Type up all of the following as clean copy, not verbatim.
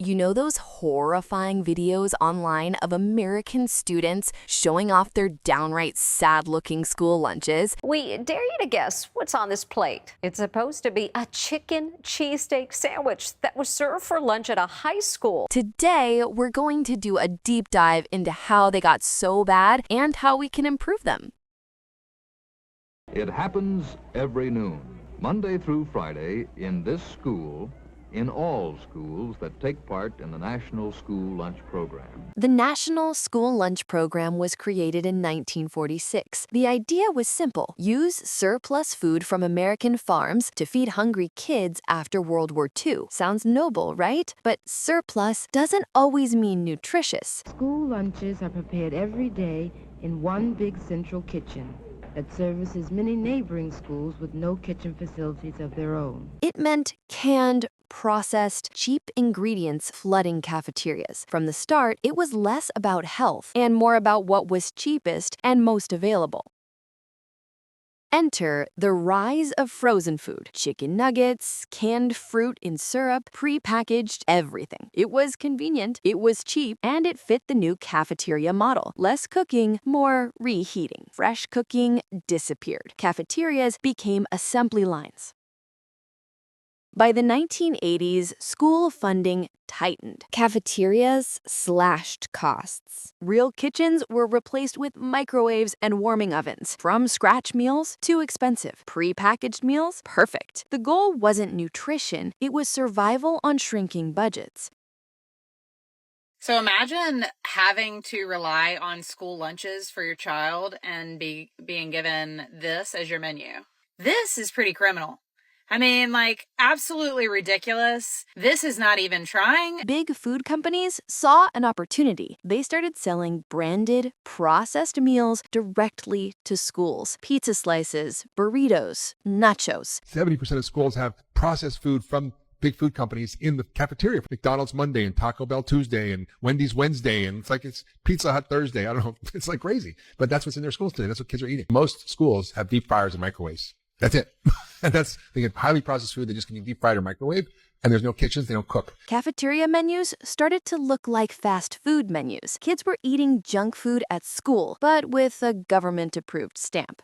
You know those horrifying videos online of American students showing off their downright sad-looking school lunches? We dare you to guess what's on this plate. It's supposed to be a chicken cheesesteak sandwich that was served for lunch at a high school. Today, we're going to do a deep dive into how they got so bad and how we can improve them. It happens every noon, Monday through Friday, in this school, in all schools that take part in the National School Lunch Program. The National School Lunch Program was created in 1946. The idea was simple: use surplus food from American farms to feed hungry kids after World War II. Sounds noble, right? But surplus doesn't always mean nutritious. School lunches are prepared every day in one big central kitchen that services many neighboring schools with no kitchen facilities of their own. It meant canned, processed, cheap ingredients flooding cafeterias. From the start, it was less about health and more about what was cheapest and most available. Enter the rise of frozen food. Chicken nuggets, canned fruit in syrup, pre-packaged everything. It was convenient, it was cheap, and it fit the new cafeteria model. Less cooking, more reheating. Fresh cooking disappeared. Cafeterias became assembly lines. By the 1980s, school funding tightened. Cafeterias slashed costs. Real kitchens were replaced with microwaves and warming ovens. From scratch meals, too expensive. Pre-packaged meals, perfect. The goal wasn't nutrition, it was survival on shrinking budgets. So imagine having to rely on school lunches for your child and being given this as your menu. This is pretty criminal. I mean, absolutely ridiculous. This is not even trying. Big food companies saw an opportunity. They started selling branded, processed meals directly to schools. Pizza slices, burritos, nachos. 70% of schools have processed food from big food companies in the cafeteria. McDonald's Monday and Taco Bell Tuesday and Wendy's Wednesday. And it's Pizza Hut Thursday. I don't know. It's like crazy. But that's what's in their schools today. That's what kids are eating. Most schools have deep fryers and microwaves. That's it. And they get highly processed food. They just can be deep fried or microwave. And there's no kitchens. They don't cook. Cafeteria menus started to look like fast food menus. Kids were eating junk food at school, but with a government-approved stamp.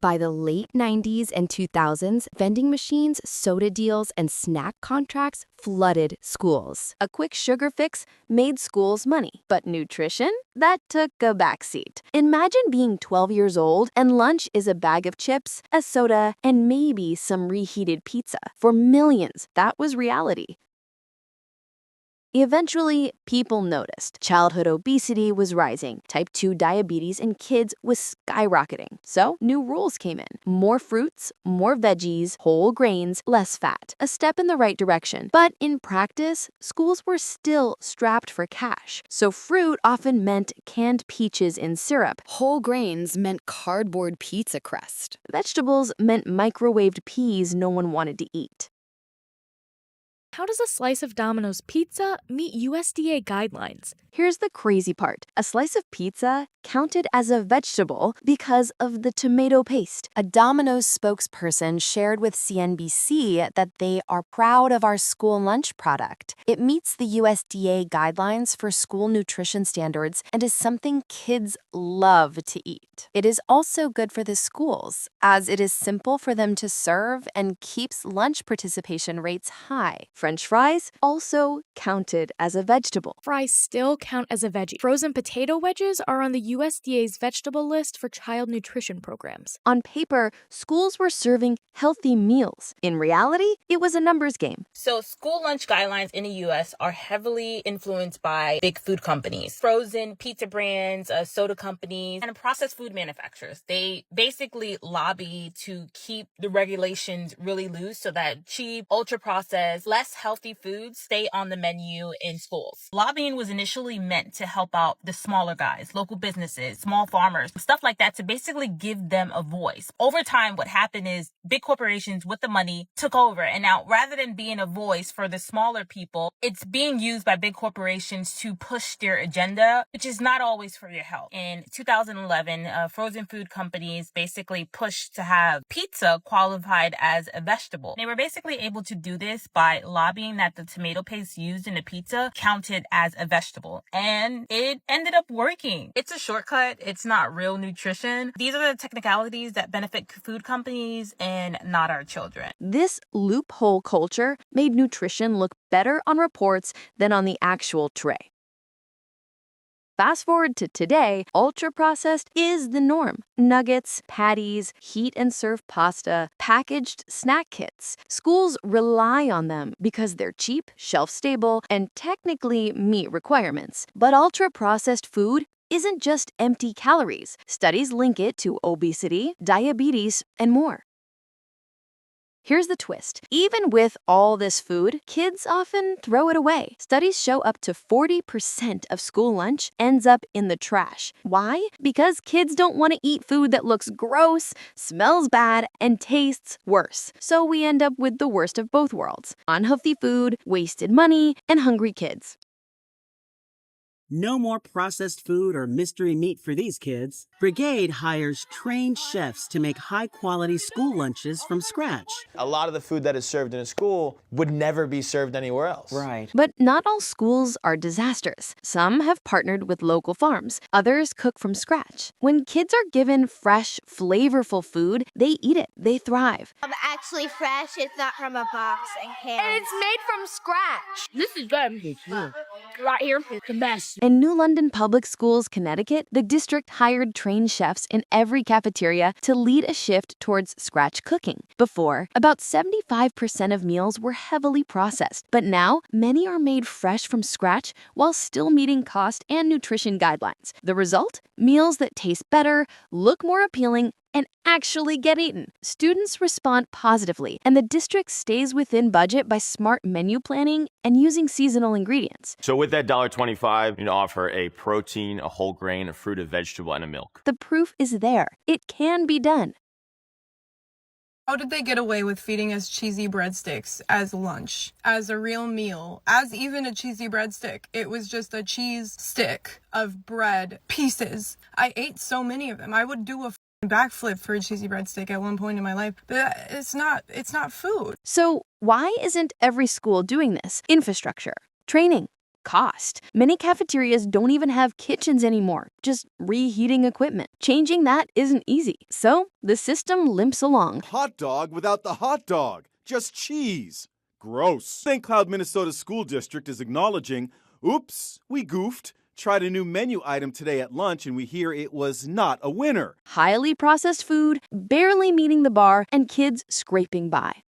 By the late 90s and 2000s, vending machines, soda deals, and snack contracts flooded schools. A quick sugar fix made schools money. But nutrition? That took a backseat. Imagine being 12 years old and lunch is a bag of chips, a soda, and maybe some reheated pizza. For millions, that was reality. Eventually, people noticed. Childhood obesity was rising. Type 2 diabetes in kids was skyrocketing. So, new rules came in. More fruits, more veggies, whole grains, less fat. A step in the right direction. But in practice, schools were still strapped for cash. So fruit often meant canned peaches in syrup. Whole grains meant cardboard pizza crust. Vegetables meant microwaved peas no one wanted to eat. How does a slice of Domino's pizza meet USDA guidelines? Here's the crazy part. A slice of pizza counted as a vegetable because of the tomato paste. A Domino's spokesperson shared with CNBC that they are proud of our school lunch product. It meets the USDA guidelines for school nutrition standards and is something kids love to eat. It is also good for the schools, as it is simple for them to serve and keeps lunch participation rates high. French fries also counted as a vegetable. Fries still count as a veggie. Frozen potato wedges are on the USDA's vegetable list for child nutrition programs. On paper, schools were serving healthy meals. In reality, it was a numbers game. So school lunch guidelines in the U.S. are heavily influenced by big food companies, frozen pizza brands, soda companies, and processed food manufacturers. They basically lobby to keep the regulations really loose so that cheap, ultra-processed, less healthy foods stay on the menu in schools. Lobbying was initially meant to help out the smaller guys, local businesses, small farmers, stuff like that, to basically give them a voice. Over time, what happened is big corporations with the money took over. And now, rather than being a voice for the smaller people, it's being used by big corporations to push their agenda, which is not always for your health. In 2011, frozen food companies basically pushed to have pizza qualified as a vegetable. They were basically able to do this by lobbying that the tomato paste used in the pizza counted as a vegetable, and it ended up working. It's a shortcut. It's not real nutrition. These are the technicalities that benefit food companies and not our children. This loophole culture made nutrition look better on reports than on the actual tray. Fast forward to today, ultra-processed is the norm. Nuggets, patties, heat and serve pasta, packaged snack kits. Schools rely on them because they're cheap, shelf-stable, and technically meet requirements. But ultra-processed food isn't just empty calories. Studies link it to obesity, diabetes, and more. Here's the twist. Even with all this food, kids often throw it away. Studies show up to 40% of school lunch ends up in the trash. Why? Because kids don't want to eat food that looks gross, smells bad, and tastes worse. So we end up with the worst of both worlds: unhealthy food, wasted money, and hungry kids. No more processed food or mystery meat for these kids. Brigade hires trained chefs to make high-quality school lunches from scratch. A lot of the food that is served in a school would never be served anywhere else. Right. But not all schools are disasters. Some have partnered with local farms. Others cook from scratch. When kids are given fresh, flavorful food, they eat it. They thrive. Actually fresh. It's not from a box and cans. And it's made from scratch. This is good. Right here is the best. In New London Public Schools, Connecticut, the district hired trained chefs in every cafeteria to lead a shift towards scratch cooking. Before, about 75% of meals were heavily processed, but now many are made fresh from scratch while still meeting cost and nutrition guidelines. The result? Meals that taste better, look more appealing, and actually get eaten. Students respond positively, and the district stays within budget by smart menu planning and using seasonal ingredients. So with that $1.25, you offer a protein, a whole grain, a fruit, a vegetable, and a milk. The proof is there. It can be done. How did they get away with feeding us cheesy breadsticks as lunch, as a real meal, as even a cheesy breadstick? It was just a cheese stick of bread pieces. I ate so many of them. I would do a backflip for a cheesy breadstick at one point in my life, but it's not food. So why isn't every school doing this? Infrastructure, training, cost. Many cafeterias don't even have kitchens anymore, just reheating equipment. Changing that isn't easy, so the system limps along. Hot dog without the hot dog, just cheese. Gross. St. Cloud, Minnesota School District is acknowledging, oops, we goofed. Tried a new menu item today at lunch and we hear it was not a winner. Highly processed food, barely meeting the bar, and kids scraping by.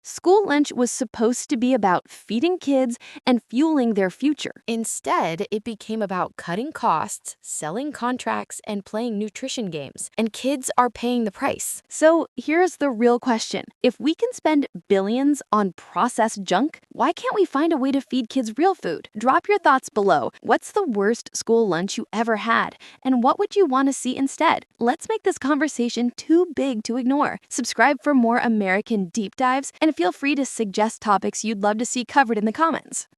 School lunch was supposed to be about feeding kids and fueling their future. Instead, it became about cutting costs, selling contracts, and playing nutrition games. And kids are paying the price. So here's the real question. If we can spend billions on processed junk, why can't we find a way to feed kids real food? Drop your thoughts below. What's the worst school lunch you ever had? And what would you want to see instead? Let's make this conversation too big to ignore. Subscribe for more American deep dives, and feel free to suggest topics you'd love to see covered in the comments.